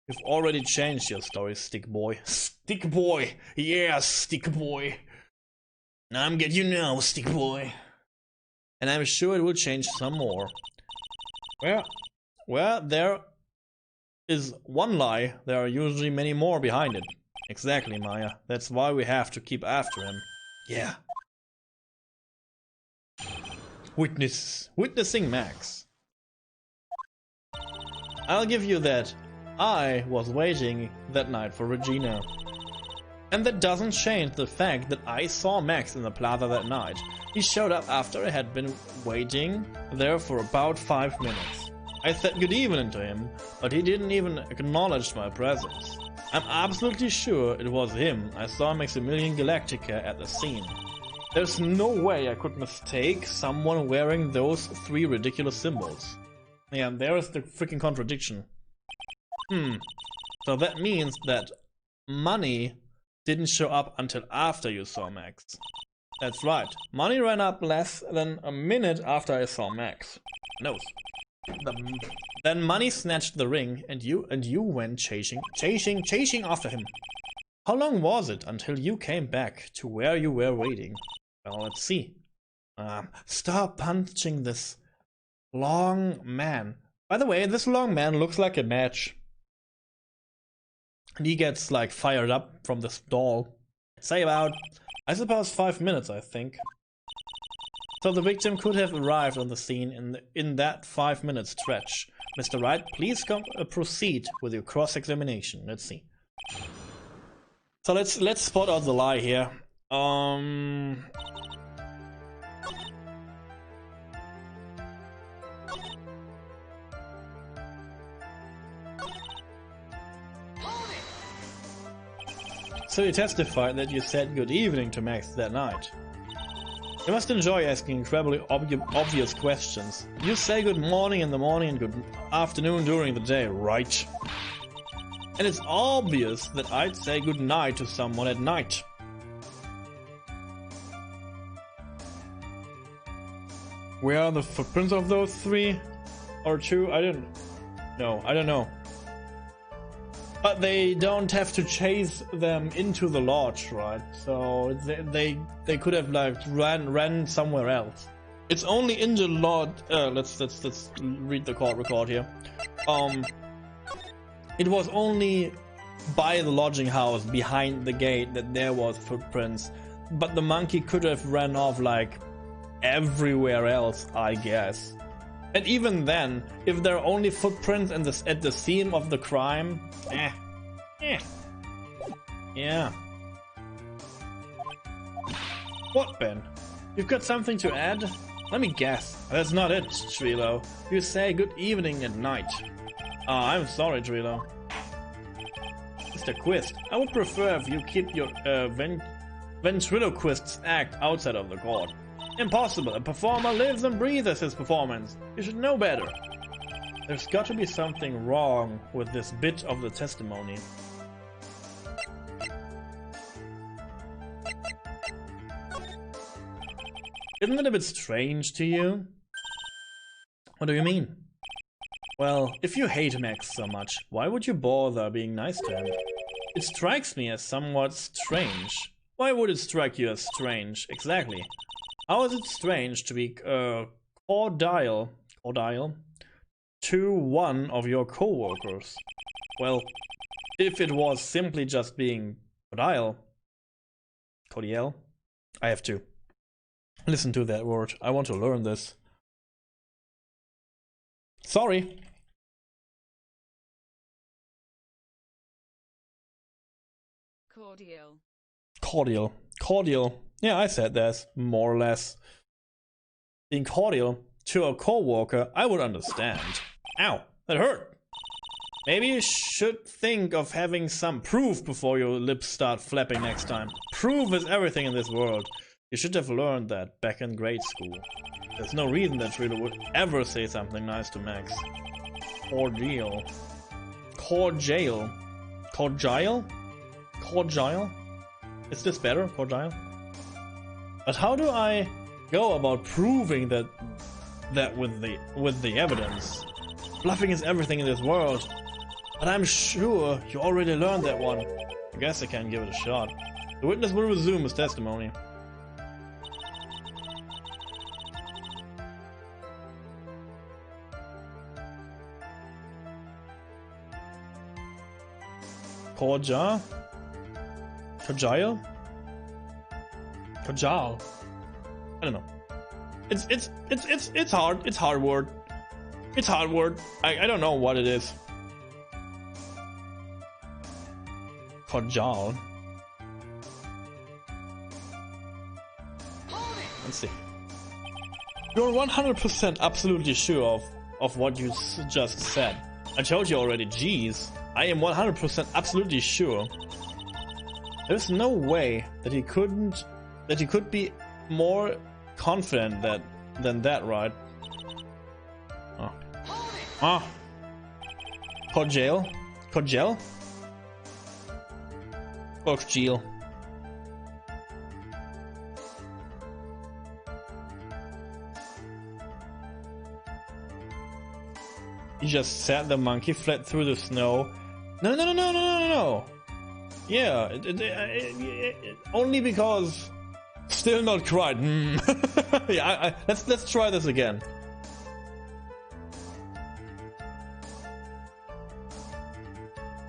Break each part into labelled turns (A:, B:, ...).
A: You've already changed your story, Stick Boy. Stick Boy! Yeah, Stick Boy! I'm get you now, Stick Boy. And I'm sure it will change some more. Where there is one lie, there are usually many more behind it. Exactly, Maya. That's why we have to keep after him. Yeah. Witnessing Max. I'll give you that. I was waiting that night for Regina. And that doesn't change the fact that I saw Max in the plaza that night. He showed up after I had been waiting there for about 5 minutes. I said good evening to him, but he didn't even acknowledge my presence. I'm absolutely sure it was him. I saw Maximilian Galactica at the scene. There's no way I could mistake someone wearing those 3 ridiculous symbols. Yeah, there's the freaking contradiction. So that means that money didn't show up until after you saw Max. That's right. Money ran up less than a minute after I saw Max. No. Then Money snatched the ring and you went chasing after him. How long was it until you came back to where you were waiting? Well, let's see. Stop punching this long man. By the way, this long man looks like a match. And he gets like fired up from this doll. Say about, I suppose 5 minutes, I think. So the victim could have arrived on the scene in that 5 minute stretch. Mr. Wright, please proceed with your cross-examination. Let's see. So let's spot out the lie here. So you testified that you said good evening to Max that night. You must enjoy asking incredibly obvious questions. You say good morning in the morning and good afternoon during the day, right? And it's obvious that I'd say good night to someone at night. Where are the footprints of those 3 or 2? I don't know. But they don't have to chase them into the lodge, right? So they could have like ran somewhere else. It's only in the lodge. Let's read the court record here. It was only by the lodging house behind the gate that there was footprints, but the monkey could have ran off like everywhere else, I guess. And even then, if there are only footprints at the scene of the crime, yeah. What, Ben? You've got something to add? Let me guess. That's not it, Trilo. You say good evening at night. I'm sorry, Trilo. Mr. Quist, I would prefer if you keep your ventriloquist's act outside of the court. Impossible. A performer lives and breathes his performance. You should know better. There's got to be something wrong with this bit of the testimony. Isn't it a bit strange to you? What do you mean? Well, if you hate Max so much, why would you bother being nice to him? It strikes me as somewhat strange. Why would it strike you as strange? Exactly. How is it strange to be cordial to one of your co-workers? Well, if it was simply just being cordial, I have to listen to that word. I want to learn this. Sorry. Cordial. Yeah, I said that, more or less. Being cordial to a co-worker, I would understand. Ow, that hurt. Maybe you should think of having some proof before your lips start flapping next time. Proof is everything in this world. You should have learned that back in grade school. There's no reason that Trilo would ever say something nice to Max. Cordial. Is this better? Cordial? But how do I go about proving that with the evidence? Bluffing is everything in this world. But I'm sure you already learned that one. I guess I can give it a shot. The witness will resume his testimony. Korja? Kajal? Kajal? I don't know. It's hard. It's hard word. It's hard word. I don't know what it is. Kajal. Let's see. You're 100% absolutely sure of what you just said. I told you already, jeez. I am 100% absolutely sure. There's no way that he could be more confident than that, right? Oh. Ah. Korjel? Korjel? Korjel. He just said the monkey fled through the snow. No. Yeah, only because still not quite. Yeah, let's try this again.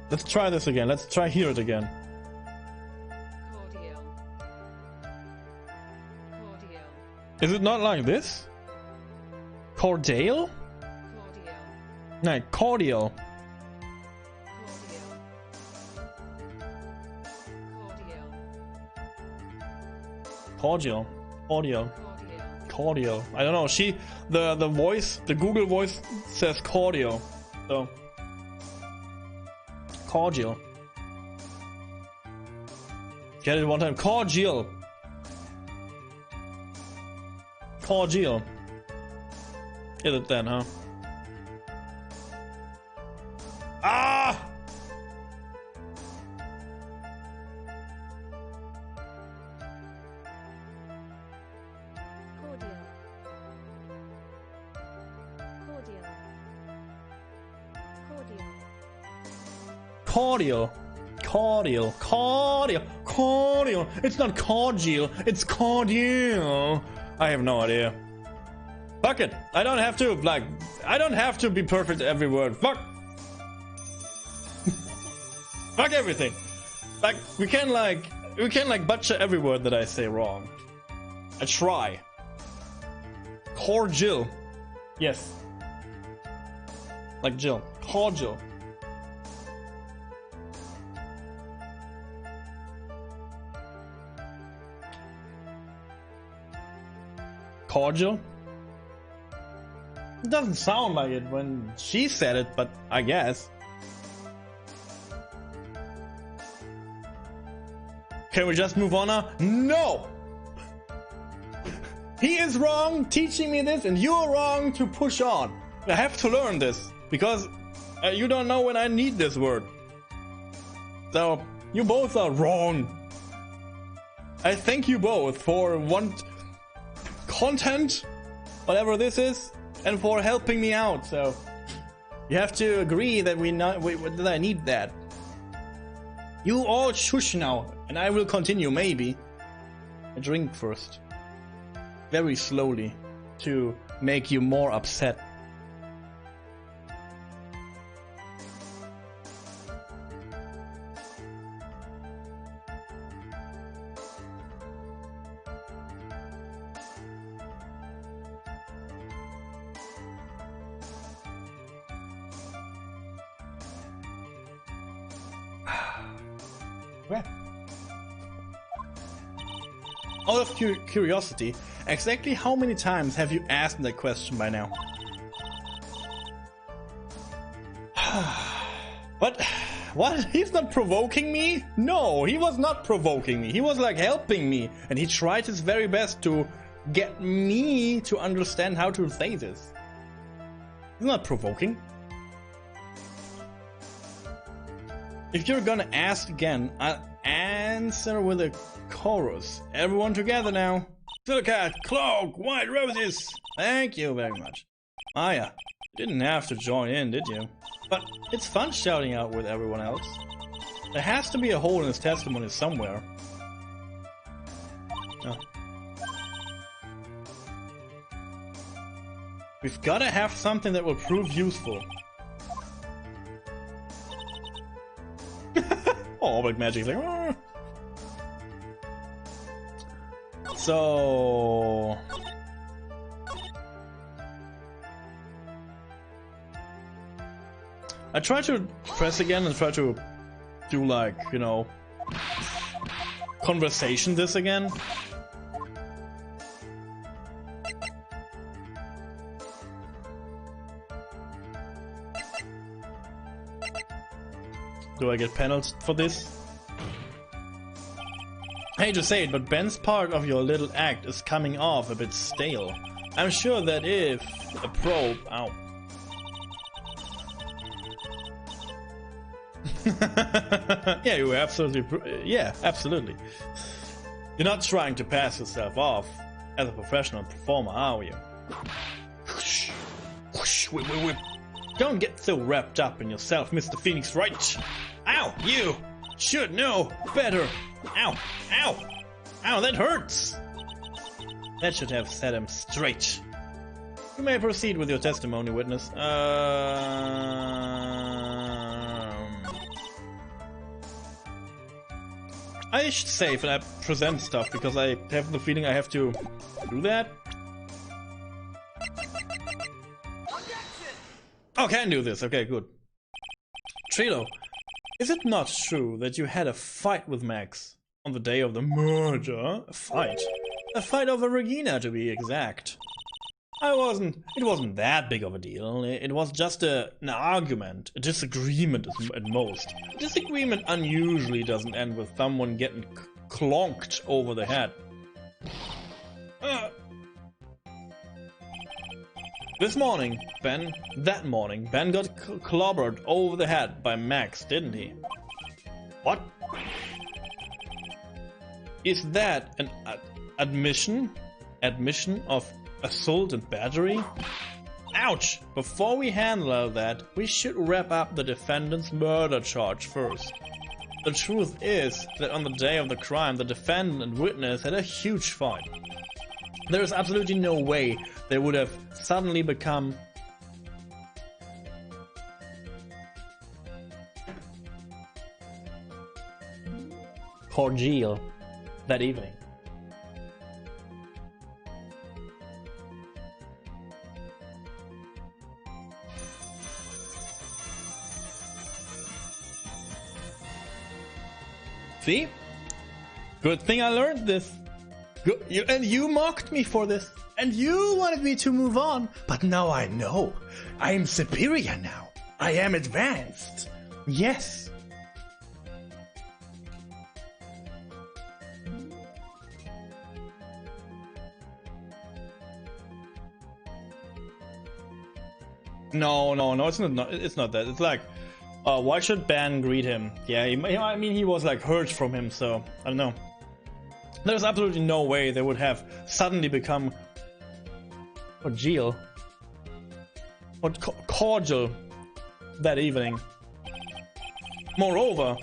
A: Let's try this again. Let's try hear it again.
B: Cordial.
A: Is it not like this? Cordial? No, cordial. Cordial. I don't know. The voice, the Google voice says cordial. So cordial. Get it one time. Cordial. Cordial. Is it then, huh? Ah! Cordial. It's not cordial, it's cordial. I have no idea. Fuck it. I don't have to be perfect at every word. Fuck. Fuck everything. Like we can butcher every word that I say wrong. I try. Cordial. Yes. Like Jill. Cordial. Cordial? It doesn't sound like it when she said it, but I guess. Can we just move on now? No! He is wrong teaching me this, and you're wrong to push on. I have to learn this, because you don't know when I need this word. So, you both are wrong. I thank you both for content, whatever this is, and for helping me out. So, you have to agree that that I need that. You all shush now, and I will continue, maybe. I drink first. Very slowly, to make you more upset. Out of curiosity, exactly how many times have you asked that question by now? What? He's not provoking me? No, he was not provoking me. He was like helping me, and he tried his very best to get me to understand how to say this. He's not provoking. If you're gonna ask again, I'll answer with a chorus. Everyone together now. Silkat, Cloak, White Roses. Thank you very much. Maya, Didn't have to join in, did you? But it's fun shouting out with everyone else. There has to be a hole in his testimony somewhere. Oh. We've gotta have something that will prove useful. Oh, but magic's like... "Argh." So... I try to press again and try to do like, you know, conversation this again. Do I get penalized for this? I hate to say it, but Ben's part of your little act is coming off a bit stale. I'm sure that if a probe... Ow. Yeah, you were absolutely... Yeah, absolutely. You're not trying to pass yourself off as a professional performer, are you? Whoosh, whoosh, whip, whip, whip. Don't get so wrapped up in yourself, Mr. Phoenix Wright. Ow, you should know better. Ow, ow, ow, that hurts. That should have set him straight. You may proceed with your testimony, witness. I should save and I present stuff because I have the feeling I have to do that. Oh, can do this. Okay, good. Trilo, is it not true that you had a fight with Max on the day of the murder? A fight? A fight over Regina, to be exact. It wasn't that big of a deal. It was just an argument, a disagreement at most. A disagreement unusually doesn't end with someone getting clonked over the head. That morning, Ben got clobbered over the head by Max, didn't he? What? Is that an admission of assault and battery? Ouch! Before we handle all that, we should wrap up the defendant's murder charge first. The truth is that on the day of the crime, the defendant and witness had a huge fight. There is absolutely no way they would have suddenly become cordial that evening. See? Good thing I learned this. And you mocked me for this. And you wanted me to move on. But now I know. I am superior now. I am advanced. Yes. No, it's not that. It's like, why should Ben greet him? Yeah, I mean, he was like hurt from him, so I don't know. There's absolutely no way they would have suddenly become cordial that evening. Moreover,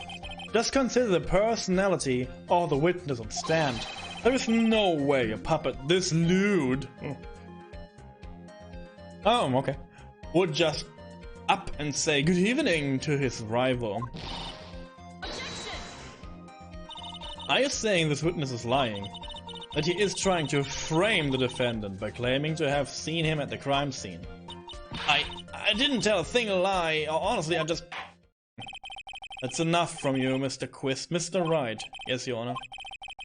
A: just consider the personality of the witness on stand. There is no way a puppet this lewd okay, would just up and say good evening to his rival. Are you saying this witness is lying? That he is trying to frame the defendant by claiming to have seen him at the crime scene? I didn't tell a single lie. Honestly, I just... That's enough from you, Mr. Quist. Mr. Wright. Yes, Your Honor.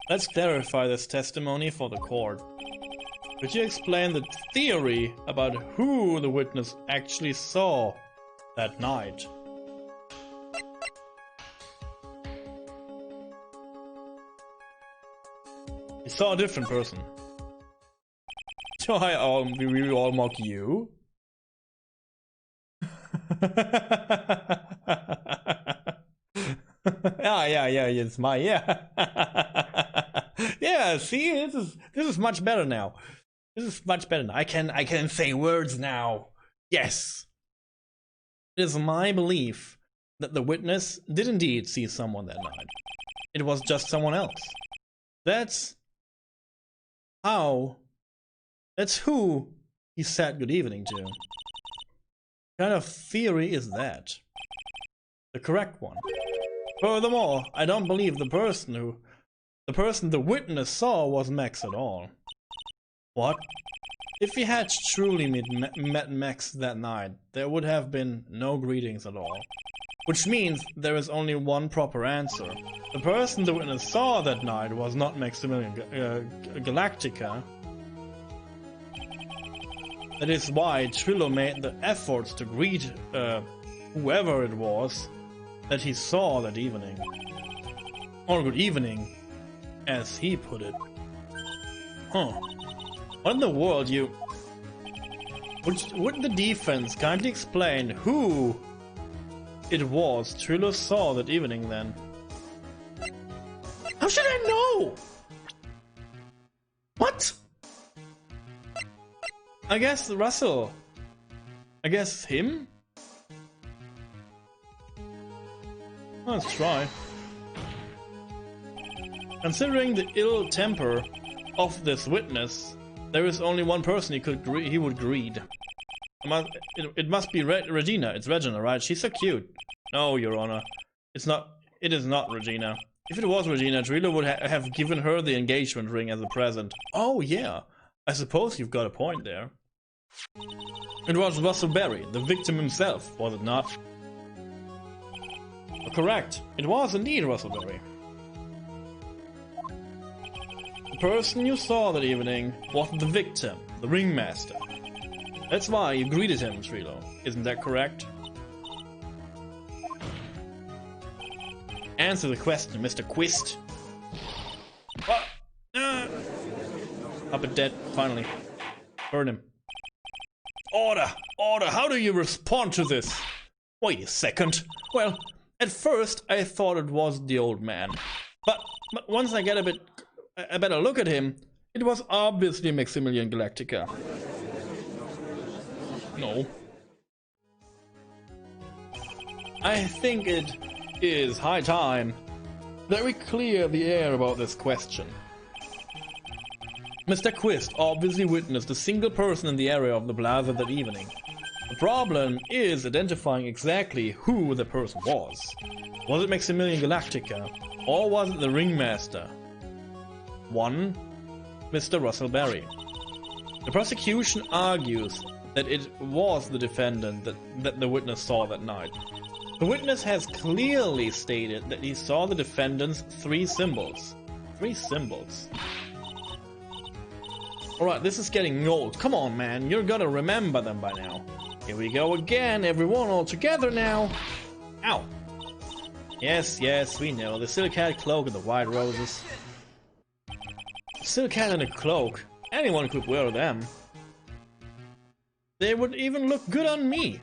A: Let's clarify this testimony for the court. Could you explain the theory about who the witness actually saw that night? He saw a different person. So we all mock you? Yeah, it's my, yeah. Yeah, see, this is much better now. This is much better now. I can say words now. Yes! It is my belief that the witness did indeed see someone that night. It was just someone else. That's who he said good evening to. What kind of theory is that? The correct one. Furthermore, I don't believe the person the witness saw was Max at all. What? If he had truly met Max that night, there would have been no greetings at all. Which means there is only one proper answer. The person the witness saw that night was not Maximilian Galactica. That is why Trillo made the efforts to greet whoever it was that he saw that evening. Or good evening, as he put it. Huh. What in the world, you... Would the defense kindly explain who it was Trillo saw that evening then? How should I know? What? I guess Russell. I guess him? Let's try. Considering the ill temper of this witness, there is only one person he would greet. It must be Regina. It's Regina, right? She's so cute. No, Your Honor. It is not Regina. If it was Regina, Trillo would have given her the engagement ring as a present. Oh yeah. I suppose you've got a point there. It was Russell Berry, the victim himself, was it not? Correct. It was indeed Russell Berry. The person you saw that evening was the victim, the ringmaster. That's why you greeted him, Trillo. Isn't that correct? Answer the question, Mr. Quist. What? Up and dead, finally. Burn him. Order! Order! How do you respond to this? Wait a second. Well, at first I thought it was the old man. But once I get a better look at him, it was obviously Maximilian Galactica. No. I think it is high time that we clear the air about this question. Mr. Quist obviously witnessed a single person in the area of the plaza that evening. The problem is identifying exactly who the person was. Was it Maximilian Galactica, or was it the ringmaster? One, Mr. Russell Berry. The prosecution argues that it was the defendant that the witness saw that night. The witness has clearly stated that he saw the defendant's three symbols. Three symbols. Alright, this is getting old. Come on, man, you're gonna remember them by now. Here we go again, everyone all together now. Ow. Yes, yes, we know. The silk hat cloak and the white roses. Silk hat and a cloak. Anyone could wear them. They would even look good on me.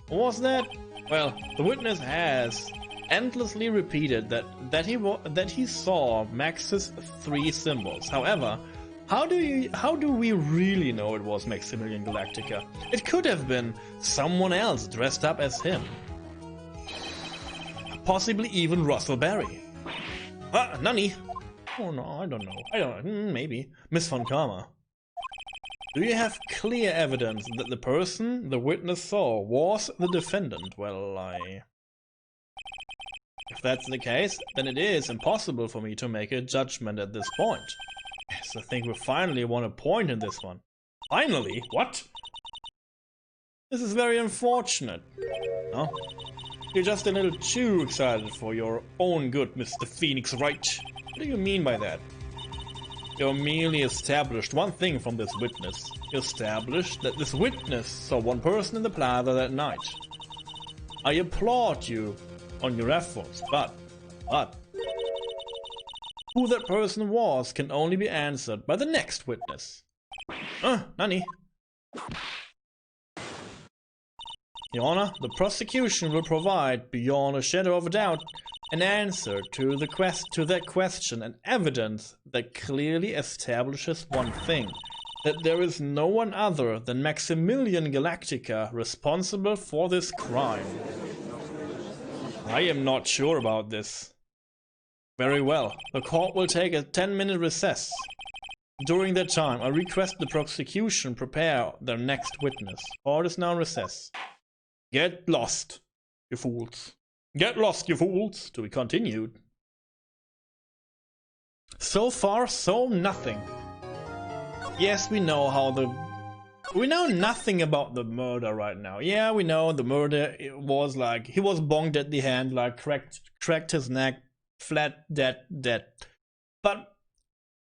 A: What was that? Well, the witness has endlessly repeated that he saw Max's three symbols. However, how do we really know it was Maximilian Galactica? It could have been someone else dressed up as him. Possibly even Russell Berry. Ah, Nani? Oh no, I don't know. Maybe. Miss Von Karma. Do you have clear evidence that the person the witness saw was the defendant? Well, if that's the case, then it is impossible for me to make a judgment at this point. Yes, I think we finally won a point in this one. Finally? What? This is very unfortunate. No? You're just a little too excited for your own good, Mr. Phoenix Wright. What do you mean by that? You merely established one thing from this witness. You established that this witness saw one person in the plaza that night. I applaud you on your efforts, but who that person was can only be answered by the next witness. Nani? Your Honor, the prosecution will provide, beyond a shadow of a doubt, an answer to that question and evidence that clearly establishes one thing. that there is no one other than Maximilian Galactica responsible for this crime. I am not sure about this. Very well, the court will take a 10-minute recess. During that time, I request the prosecution prepare their next witness. Court is now in recess. Get lost, you fools. Get lost, you fools. To be continued. So far, so nothing. Yes, we know nothing about the murder right now. Yeah, we know the murder, it was like, he was bonged at the hand, like cracked his neck, flat, dead. But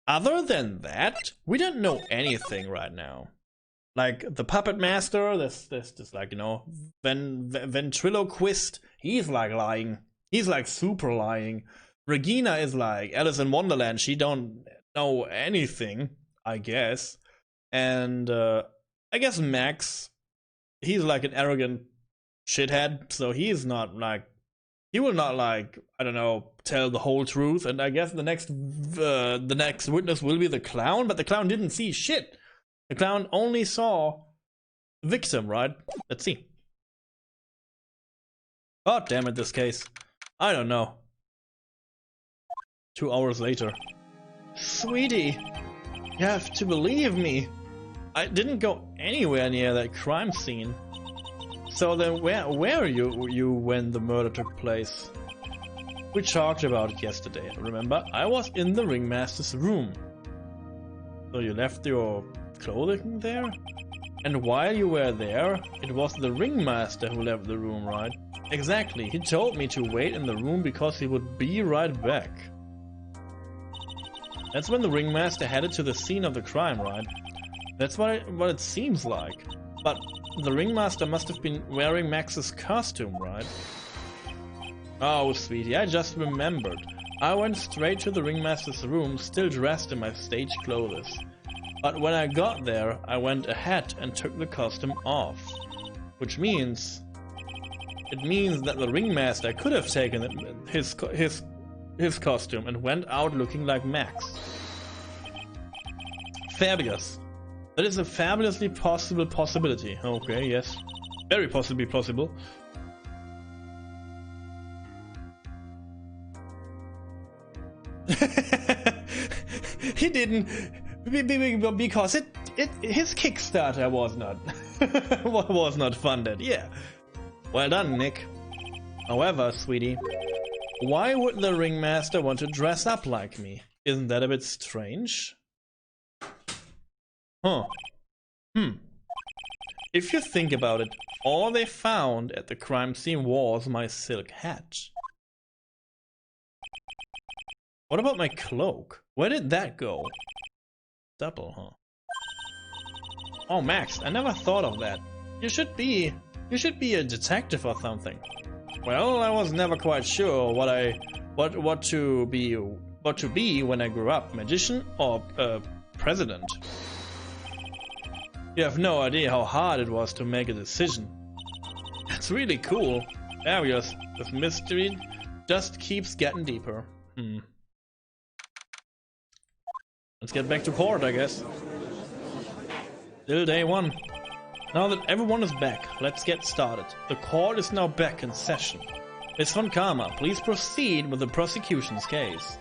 A: other than that, we don't know anything right now. Like the puppet master, this like, you know, ventriloquist, he's like lying. He's like super lying. Regina is like Alice in Wonderland. She don't know anything, I guess. And I guess Max, he's like an arrogant shithead, so he's not like, he will not like, I don't know, tell the whole truth. And I guess the next witness will be the clown, but the clown didn't see shit. The clown only saw the victim, right? Let's see. God damn it, this case. I don't know. 2 hours later. Sweetie, you have to believe me. I didn't go anywhere near that crime scene. So then where were you when the murder took place? We talked about it yesterday, remember? I was in the ringmaster's room. So you left your clothing there? And while you were there, it was the ringmaster who left the room, right? Exactly, he told me to wait in the room because he would be right back. That's when the ringmaster headed to the scene of the crime, right? That's what it seems like. But the ringmaster must have been wearing Max's costume, right? Oh, sweetie, I just remembered. I went straight to the ringmaster's room, still dressed in my stage clothes. But when I got there, I went ahead and took the costume off. Which means... it means that the ringmaster could have taken his costume and went out looking like Max. Fabulous. That is a fabulously possible possibility. Okay, yes. Very possibly possible. He didn't, because his Kickstarter was not funded. Yeah. Well done, Nick. However, sweetie, why would the ringmaster want to dress up like me? Isn't that a bit strange? Huh. If you think about it, all they found at the crime scene was my silk hat. What about my cloak? Where did that go? Double, huh? Oh, Max, I never thought of that. You should be a detective or something. Well, I was never quite sure what to be when I grew up, magician or president. You have no idea how hard it was to make a decision. It's really cool. Fabulous. This mystery just keeps getting deeper. Let's get back to court, I guess. Still day one. Now that everyone is back, let's get started. The court is now back in session. Miss von Karma, please proceed with the prosecution's case.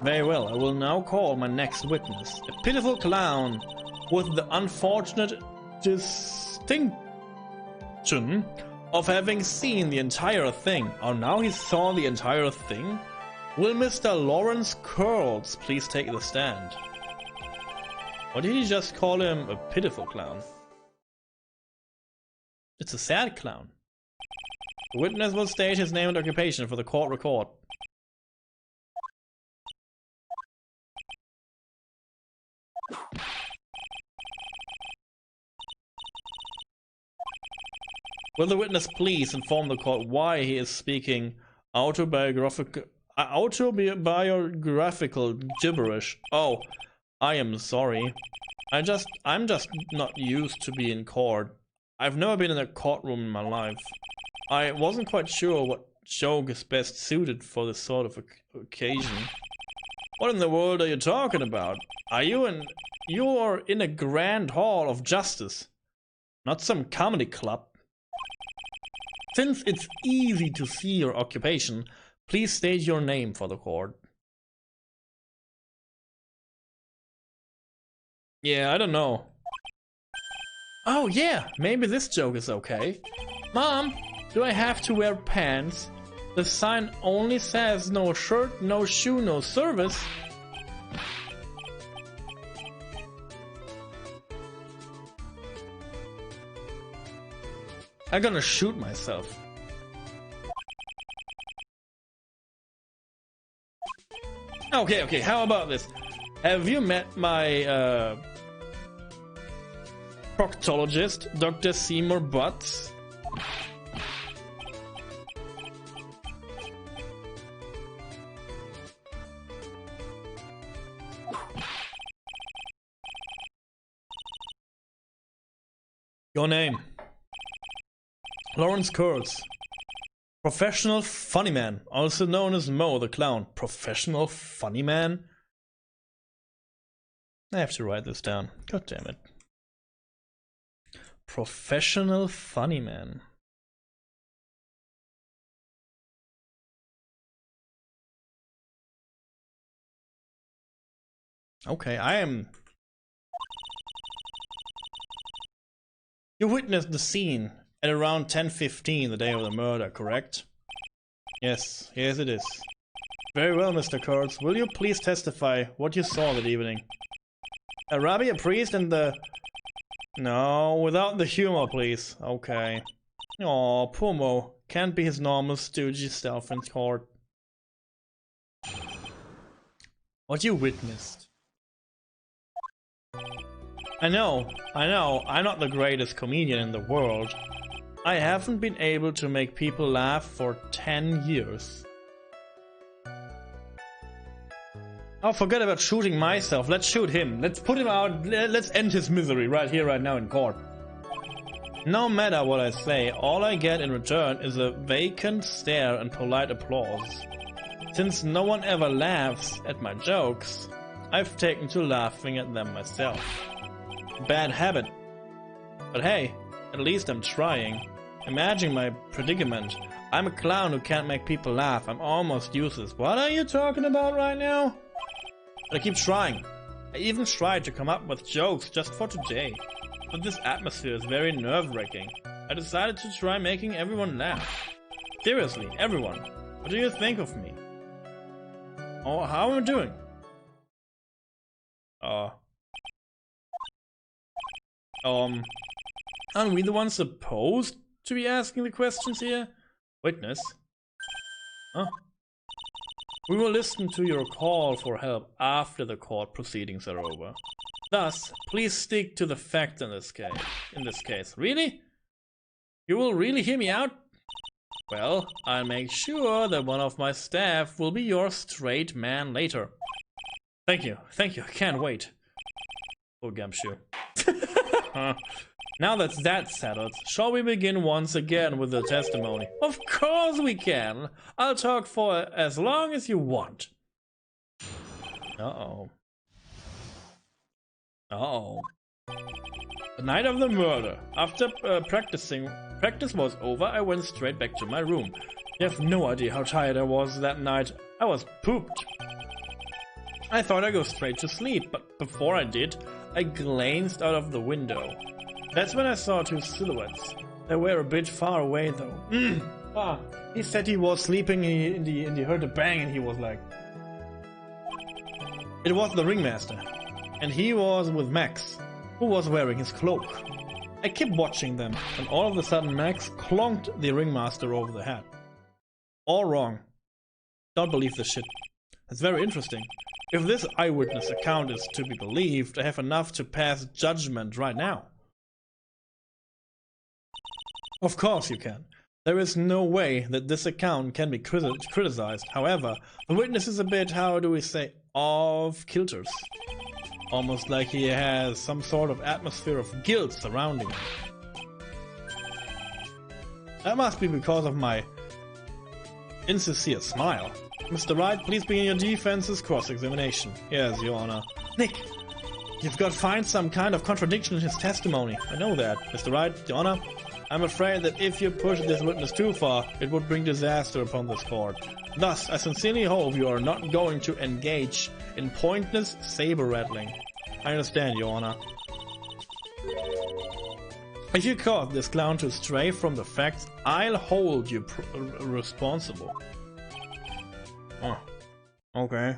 A: Very well, I will now call my next witness, a pitiful clown with the unfortunate distinction of having seen the entire thing. Oh, now he saw the entire thing? Will Mr. Lawrence Curls please take the stand? Or did he just call him a pitiful clown? It's a sad clown. The witness will state his name and occupation for the court record. Will the witness please inform the court why he is speaking autobiographical gibberish? Oh, I am sorry. I'm just not used to being in court. I've never been in a courtroom in my life. I wasn't quite sure what joke is best suited for this sort of occasion. What in the world are you talking about? You're in a grand hall of justice, not some comedy club. Since it's easy to see your occupation, please state your name for the court. Yeah, I don't know. Oh yeah, maybe this joke is okay. Mom, do I have to wear pants? The sign only says no shirt, no shoe, no service. I'm gonna shoot myself. Okay, how about this? Have you met my proctologist, Dr. Seymour Butts? Your name? Lawrence Kurtz. Professional funny man, also known as Mo the Clown. Professional funny man? I have to write this down. God damn it. Professional funny man. Okay, I am... You witnessed the scene at around 10:15 the day of the murder, correct? Yes it is. Very well, Mr. Kurtz. Will you please testify what you saw that evening? A rabbi, a priest, and the... No, without the humor, please. Okay. Aw, poor Mo. Can't be his normal stoogy self in court. What you witnessed. I know, I'm not the greatest comedian in the world. I haven't been able to make people laugh for 10 years. Oh, forget about shooting myself. Let's shoot him. Let's put him out. Let's end his misery right here, right now in court. No matter what I say, all I get in return is a vacant stare and polite applause. Since no one ever laughs at my jokes, I've taken to laughing at them myself. Bad habit. But hey, at least I'm trying. Imagine my predicament. I'm a clown who can't make people laugh. I'm almost useless. What are you talking about right now? But I keep trying. I even tried to come up with jokes just for today. But this atmosphere is very nerve-wracking. I decided to try making everyone laugh. Seriously, everyone. What do you think of me? Oh, how am I doing? Aren't we the ones supposed to be asking the questions here? Witness? Huh? We will listen to your call for help after the court proceedings are over. Thus, please stick to the facts in this case. Really? You will really hear me out? Well, I'll make sure that one of my staff will be your straight man later. Thank you, I can't wait. Oh, Gumshoe. Now that's that settled, shall we begin once again with the testimony? Of course we can! I'll talk for as long as you want. Uh-oh. The night of the murder. After practice was over, I went straight back to my room. You have no idea how tired I was that night. I was pooped. I thought I'd go straight to sleep, but before I did, I glanced out of the window. That's when I saw two silhouettes. They were a bit far away though. He said he was sleeping and he heard a bang and he was like... It was the ringmaster. And he was with Max, who was wearing his cloak. I kept watching them, and all of a sudden Max clonked the ringmaster over the head. All wrong. Don't believe this shit. It's very interesting. If this eyewitness account is to be believed, I have enough to pass judgment right now. Of course you can. There is no way that this account can be criticized. However, the witness is a bit, how do we say, off kilters. Almost like he has some sort of atmosphere of guilt surrounding him. That must be because of my insincere smile. Mr. Wright, please begin your defense's cross-examination. Yes, Your Honor. Nick, you've got to find some kind of contradiction in his testimony. I know that. Mr. Wright, Your Honor, I'm afraid that if you push this witness too far, it would bring disaster upon this court. Thus, I sincerely hope you are not going to engage in pointless saber-rattling. I understand, Your Honor. If you cause this clown to stray from the facts, I'll hold you responsible. Oh, okay.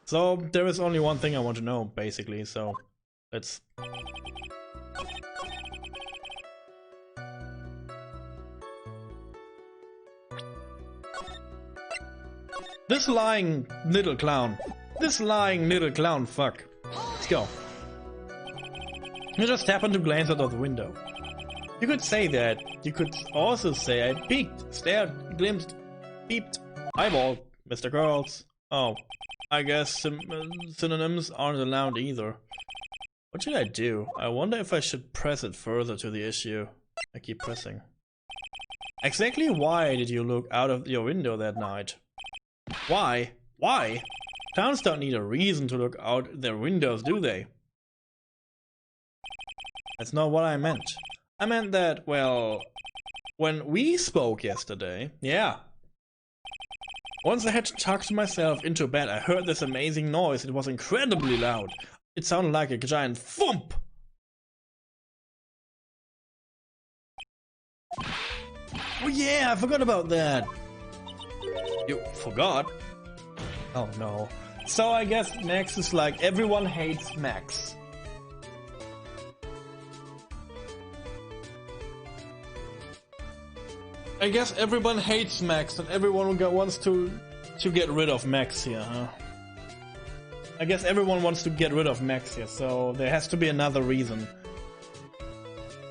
A: So, there is only one thing I want to know, basically, so let's... This lying little clown. This lying little clown fuck. Let's go. You just happened to glance out of the window. You could say that. You could also say I peeked, stared, glimpsed, peeped, eyeballed, Mr. Girls. Oh, I guess synonyms aren't allowed either. What should I do? I wonder if I should press it further to the issue. I keep pressing. Exactly why did you look out of your window that night? Why? Why? Clowns don't need a reason to look out their windows, do they? That's not what I meant. I meant that, well, when we spoke yesterday, yeah. Once I had tucked myself into bed, I heard this amazing noise. It was incredibly loud. It sounded like a giant thump. Oh yeah, I forgot about that. You forgot? Oh no. So I guess Max is like, everyone hates Max. I guess everyone hates Max and everyone wants to get rid of Max here, huh? I guess everyone wants to get rid of Max here, so there has to be another reason.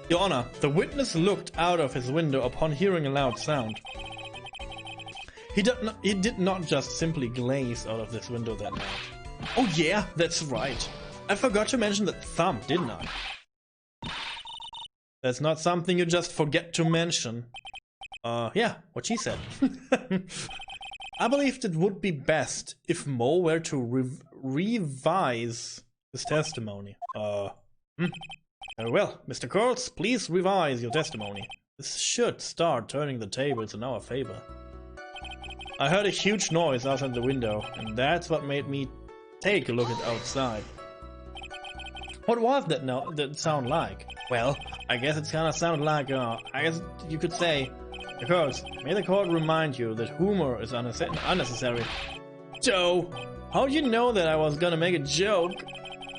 A: Your Honor, the witness looked out of his window upon hearing a loud sound. He did not just simply glaze out of this window that night. Oh yeah, that's right. I forgot to mention that thump, didn't I? That's not something you just forget to mention. Yeah, what she said. I believed it would be best if Mo were to revise his testimony. Very well, Mr. Kurtz, please revise your testimony. This should start turning the tables in our favor. I heard a huge noise outside the window, and that's what made me take a look at outside. What was that sound like? Well, I guess it kind of sounded like, I guess you could say, because may the court remind you that humor is unnecessary. Joe, how'd you know that I was gonna make a joke?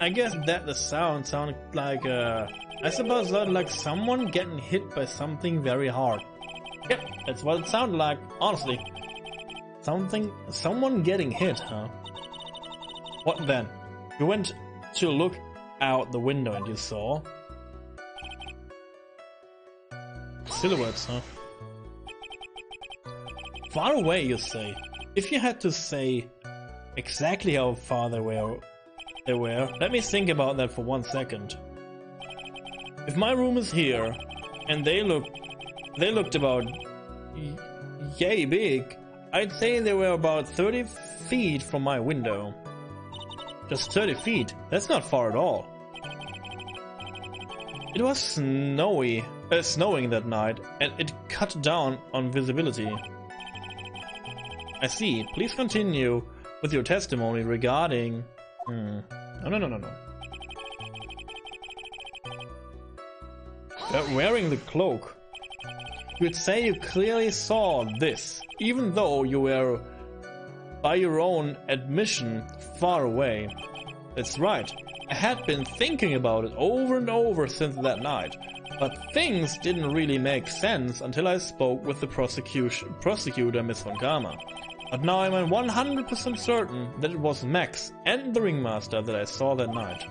A: I guess that the sound sounded like, I suppose sounded like someone getting hit by something very hard. Yep, that's what it sounded like, honestly. Someone getting hit, huh? What then? You went to look out the window and you saw silhouettes, huh? Far away, you say. If you had to say exactly how far they were, let me think about that for 1 second. If my room is here, and they looked about yay big, I'd say they were about 30 feet from my window. Just 30 feet, that's not far at all. It was snowing that night, and it cut down on visibility. I see. Please continue with your testimony regarding... No. Wearing the cloak. You'd say you clearly saw this, even though you were, by your own admission, far away. That's right. I had been thinking about it over and over since that night, but things didn't really make sense until I spoke with the prosecutor, Miss Von Karma. But now I'm 100% certain that it was Max and the ringmaster that I saw that night.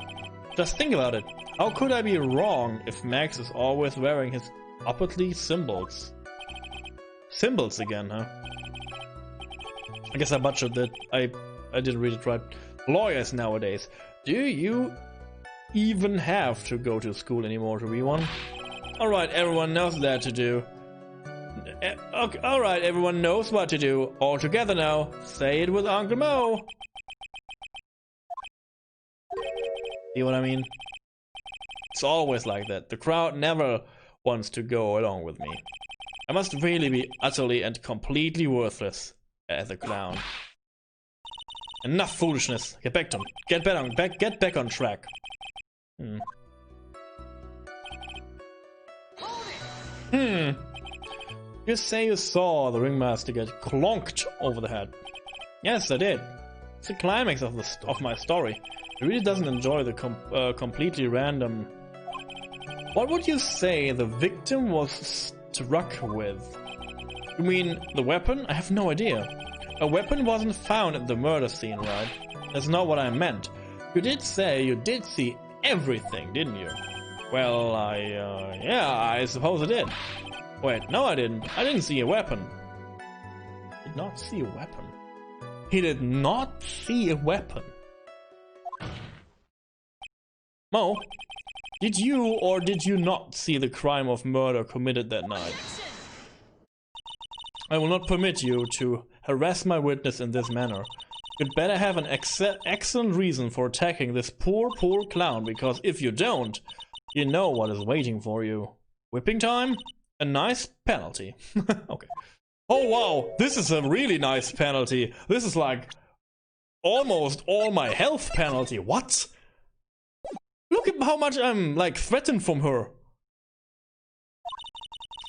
A: Just think about it. How could I be wrong if Max is always wearing his upwardly symbols? Symbols again, huh? I guess I butchered that. I didn't read it right. Lawyers nowadays. Do you even have to go to school anymore to be one? Alright, everyone knows that to do. Okay, alright, everyone knows what to do. All together now. Say it with Uncle Mo. See what I mean? It's always like that. The crowd never wants to go along with me. I must really be utterly and completely worthless as a clown. Enough foolishness. Get back on track. You say you saw the ringmaster get clonked over the head. Yes, I did. It's the climax of my story. It really doesn't enjoy the completely random... What would you say the victim was struck with? You mean the weapon? I have no idea. A weapon wasn't found at the murder scene, right? That's not what I meant. You did say you did see everything, didn't you? Well, yeah, I suppose I did. Wait, no I didn't. I didn't see a weapon. Did not see a weapon. He did not see a weapon. Mo, did you or did you not see the crime of murder committed that night? I will not permit you to harass my witness in this manner. You'd better have an excellent reason for attacking this poor clown, because if you don't, you know what is waiting for you. Whipping time? A nice penalty. Okay. Oh wow, this is a really nice penalty. This is like almost all my health penalty. What? Look at how much I'm like threatened from her.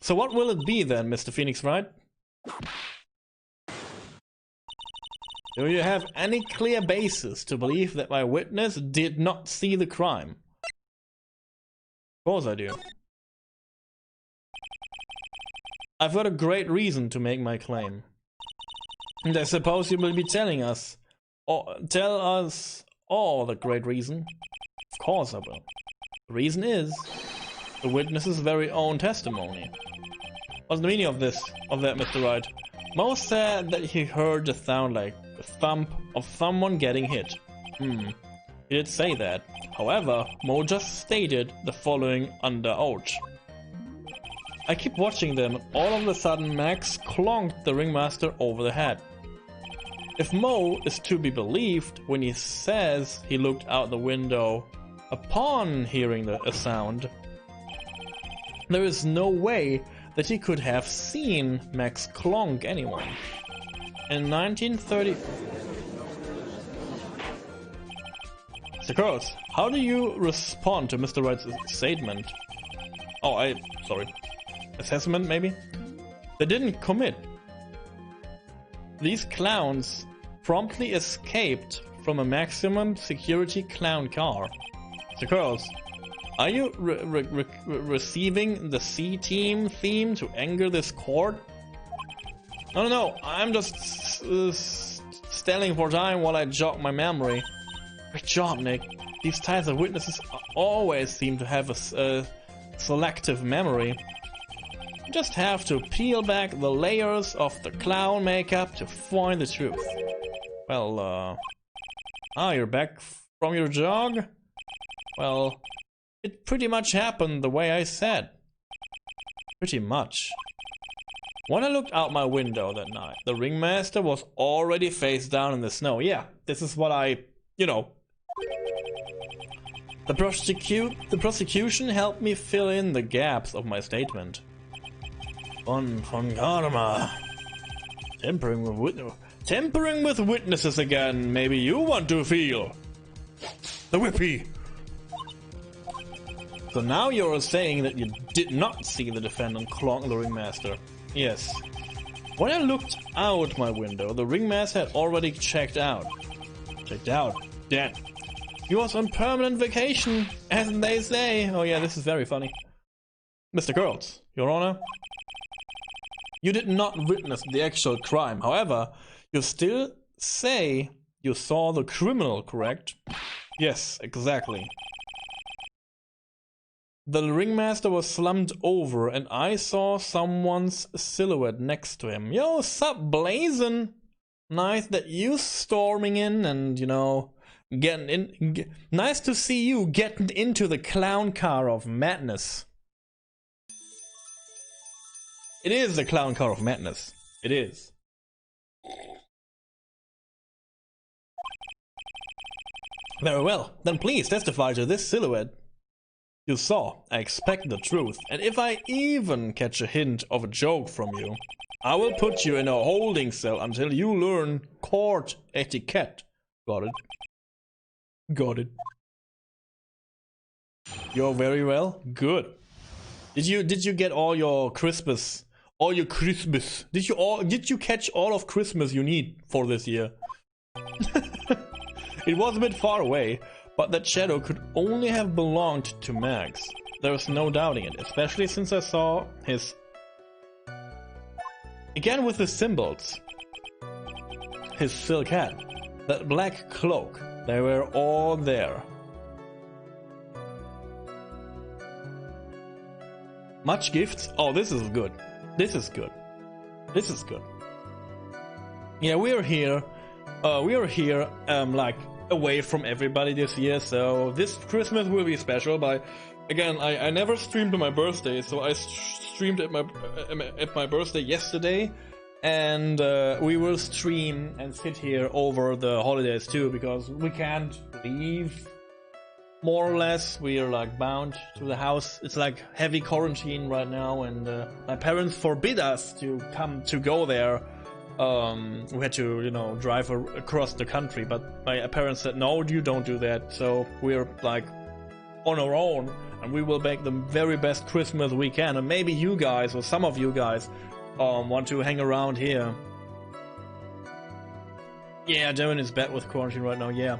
A: So what will it be then, Mr. Phoenix Wright? Do you have any clear basis to believe that my witness did not see the crime? Of course I do. I've got a great reason to make my claim. And I suppose you will be telling us, or tell us all the great reason. Of course I will. The reason is the witness's very own testimony. What's the meaning of that, Mr. Wright? Mo said that he heard the sound like the thump of someone getting hit. He did say that. However, Mo just stated the following under oath. I keep watching them, all of a sudden Max clonked the ringmaster over the head. If Mo is to be believed when he says he looked out the window upon hearing a sound, there is no way that he could have seen Max clonk anyone. In 1930... Mr. Kurtz, how do you respond to Mr. Wright's statement? Oh, sorry. Assessment, maybe? They didn't commit. These clowns promptly escaped from a maximum security clown car. Mr. Kurtz, are you receiving the C-Team theme to anger this court? No, I'm just stalling for time while I jog my memory. Great job, Nick. These types of witnesses always seem to have a selective memory. You just have to peel back the layers of the clown makeup to find the truth. Well, you're back from your jog? Well, it pretty much happened the way I said. Pretty much. When I looked out my window that night, the ringmaster was already face down in the snow. Yeah, this is what The prosecution helped me fill in the gaps of my statement. Von Karma. Tempering with witnesses again, maybe you want to feel. The whippy. So now you're saying that you did not see the defendant clonk the ringmaster. Yes. When I looked out my window, the ringmaster had already checked out. Dead. He was on permanent vacation, as they say. Oh yeah, this is very funny. Mr. Kurtz, Your Honor. You did not witness the actual crime. However, you still say you saw the criminal, correct? Yes, exactly. The ringmaster was slumped over and I saw someone's silhouette next to him. Yo, sup, blazin'? Nice that you storming in and, getting in. Nice to see you getting into the clown car of madness. It is the clown car of madness. It is. Very well, then please testify to this silhouette you saw. I expect the truth, and if I even catch a hint of a joke from you, I will put you in a holding cell until you learn court etiquette. Got it? Got it. You're very well? Good. Did you get all your Christmas? All your Christmas? Did you catch all of Christmas you need for this year? It was a bit far away, but that shadow could only have belonged to Max. There's no doubting it, especially since I saw his... Again with the symbols. His silk hat, that black cloak, they were all there. Much gifts? Oh, this is good. This is good. This is good. Yeah, we are here, like, away from everybody this year, so this Christmas will be special. But again, I never streamed on my birthday, so I streamed at my birthday yesterday, and we will stream and sit here over the holidays too, because we can't leave, more or less. We are like bound to the house. It's like heavy quarantine right now, and my parents forbid us to go there. We had to, you know, drive across the country, but my parents said, no, you don't do that. So we're like on our own, and we will make the very best Christmas we can. And maybe you guys, or some of you guys, want to hang around here. Yeah, Darren is bad with quarantine right now, yeah.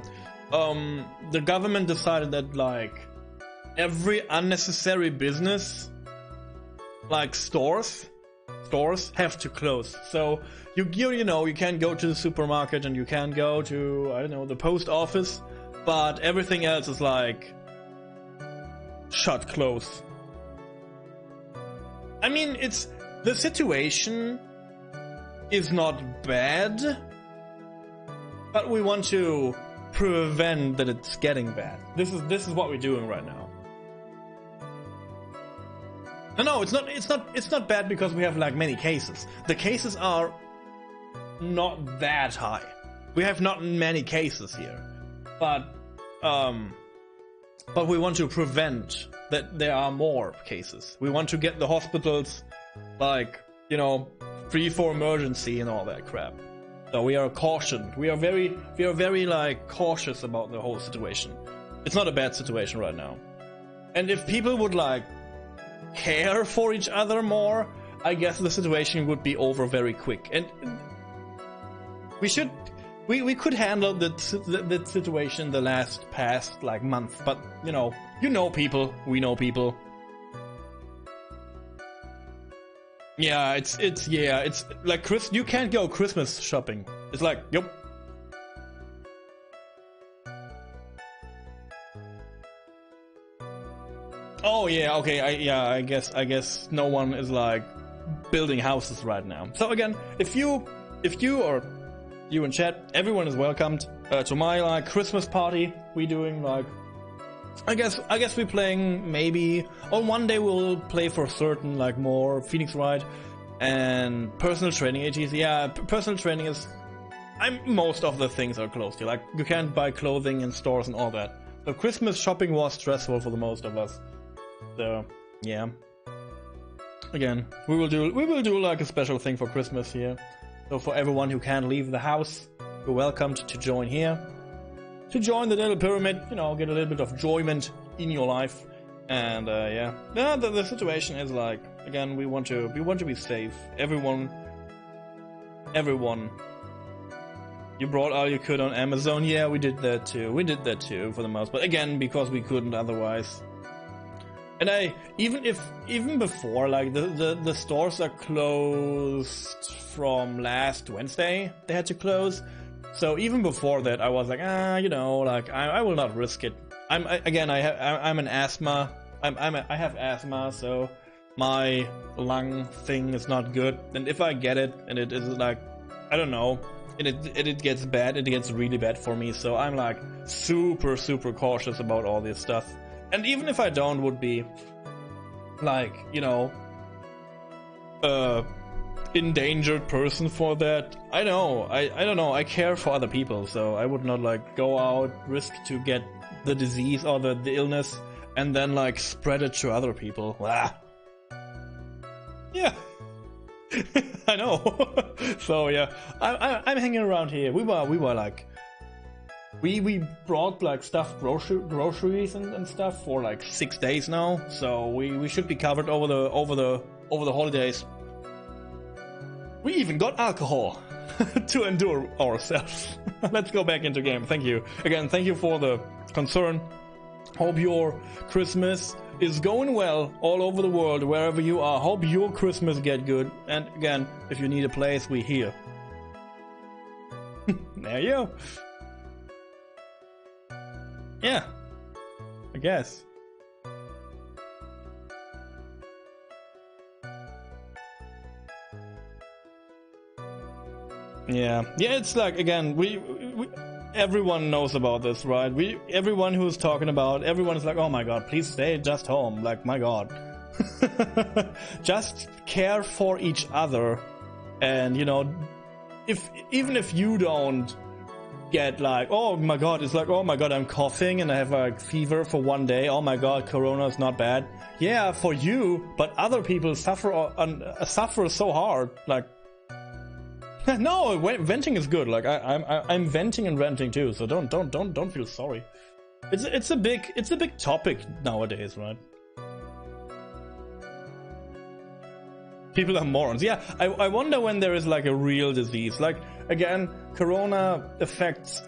A: The government decided that, like, every unnecessary business, like stores have to close. So you know, you can't go to the supermarket, and you can't go to, I don't know, the post office, but everything else is like shut close. I mean, the situation is not bad, but we want to prevent that it's getting bad. This is what we're doing right now. No, it's not bad because we have like many cases. The cases are not that high. We have not many cases here, but we want to prevent that there are more cases. We want to get the hospitals, like, you know, free for emergency and all that crap. So we are cautioned. We are very like cautious about the whole situation. It's not a bad situation right now. And if people would like care for each other more, I guess the situation would be over very quick. And we could handle the situation the past like month, but you know people, we know people. Yeah, it's like you can't go Christmas shopping. It's like, yep. Oh yeah, okay, I guess no one is like building houses right now. So again, if you or you in chat, everyone is welcomed to my like Christmas party. We doing like, I guess we're playing, maybe on one day we'll play for certain like more Phoenix Wright and personal training ATs. Yeah, personal training is, most of the things are closed here. Like you can't buy clothing in stores and all that. So Christmas shopping was stressful for the most of us. So yeah. Again, we will do like a special thing for Christmas here. So for everyone who can't leave the house, you're welcomed to join here. To join the little pyramid, you know, get a little bit of enjoyment in your life. And yeah, the situation is like, again, we want to be safe. Everyone. You brought all you could on Amazon. Yeah, we did that too. We did that too for the most part. Again, because we couldn't otherwise. And even before, like the stores are closed from last Wednesday. They had to close. So even before that, I was like, you know, like I will not risk it. I'm an asthma. I have asthma, so my lung thing is not good. And if I get it, and it is like, I don't know, and it gets bad, it gets really bad for me. So I'm like super cautious about all this stuff. And even if I don't, would be like, you know, endangered person for that. I know, I don't know, I care for other people, so I would not like go out, risk to get the disease or the illness and then like spread it to other people. Ah. Yeah. I know. So yeah, I'm hanging around here. We were like, we brought like stuff, groceries and stuff for like 6 days now. So we should be covered over the holidays. We even got alcohol to endure ourselves. Let's go back into game. Thank you again. Thank you for the concern. Hope your Christmas is going well all over the world, wherever you are. Hope your Christmas get good. And again, if you need a place, we here. There you go. Yeah, I guess. Yeah, it's like, again, we everyone knows about this, right? Everyone who's talking about, everyone is like, oh my god, please stay just home. Like, my god. Just care for each other. And, you know, even if you don't get like, oh my god, it's like, oh my god, I'm coughing and I have a fever for 1 day. Oh my god, corona is not bad. Yeah, for you, but other people suffer so hard. Like, no, venting is good. Like I'm venting and ranting too. So don't feel sorry. It's a big topic nowadays, right? People are morons. Yeah, I wonder when there is like a real disease. Like, again, corona affects,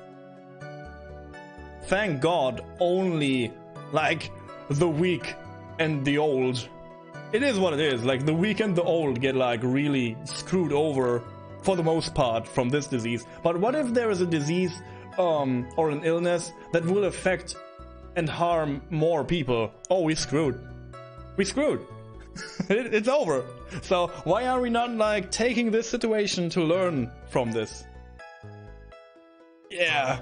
A: thank God, only like the weak and the old. It is what it is. Like, the weak and the old get like really screwed over for the most part from this disease. But what if there is a disease or an illness that will affect and harm more people? Oh, we screwed. It's over. So why are we not like taking this situation to learn from this? Yeah.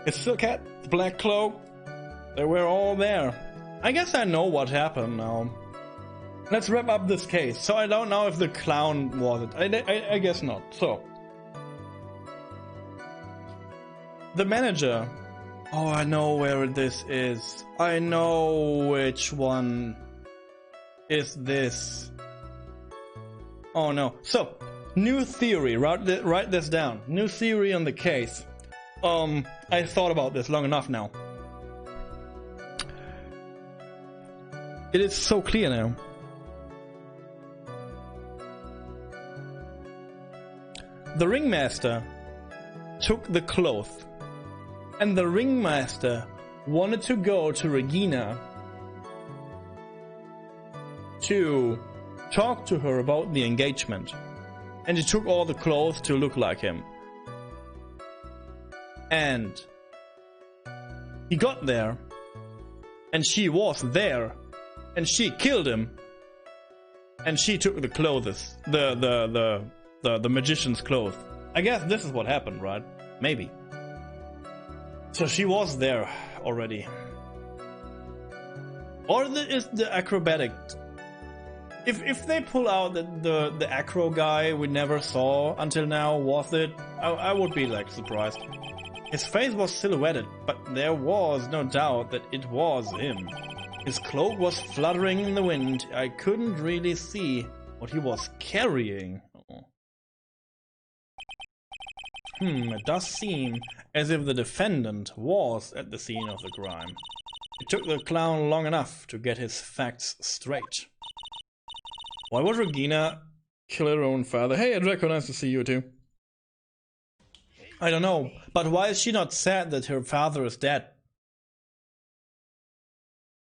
A: It's still Cat, the Black Cloak. They were all there. I guess I know what happened now. Let's wrap up this case. So I don't know if the clown was it. I guess not. So the manager. Oh, I know where this is. I know which one is this. Oh no. So, new theory. Write this down. New theory on the case. I thought about this long enough now. It is so clear now. The ringmaster took the cloth, and the ringmaster wanted to go to Regina to talk to her about the engagement. And he took all the clothes to look like him. And he got there, and she was there. And she killed him, and she took the clothes, the magician's clothes. I guess this is what happened, right? Maybe. So she was there already. Or is the acrobatic? If they pull out the acro guy we never saw until now, was it? I would be like surprised. His face was silhouetted, but there was no doubt that it was him. His cloak was fluttering in the wind. I couldn't really see what he was carrying. Oh. It does seem as if the defendant was at the scene of the crime. It took the clown long enough to get his facts straight. Why would Regina kill her own father? Hey, Draco, nice to see you too. I don't know, but why is she not sad that her father is dead?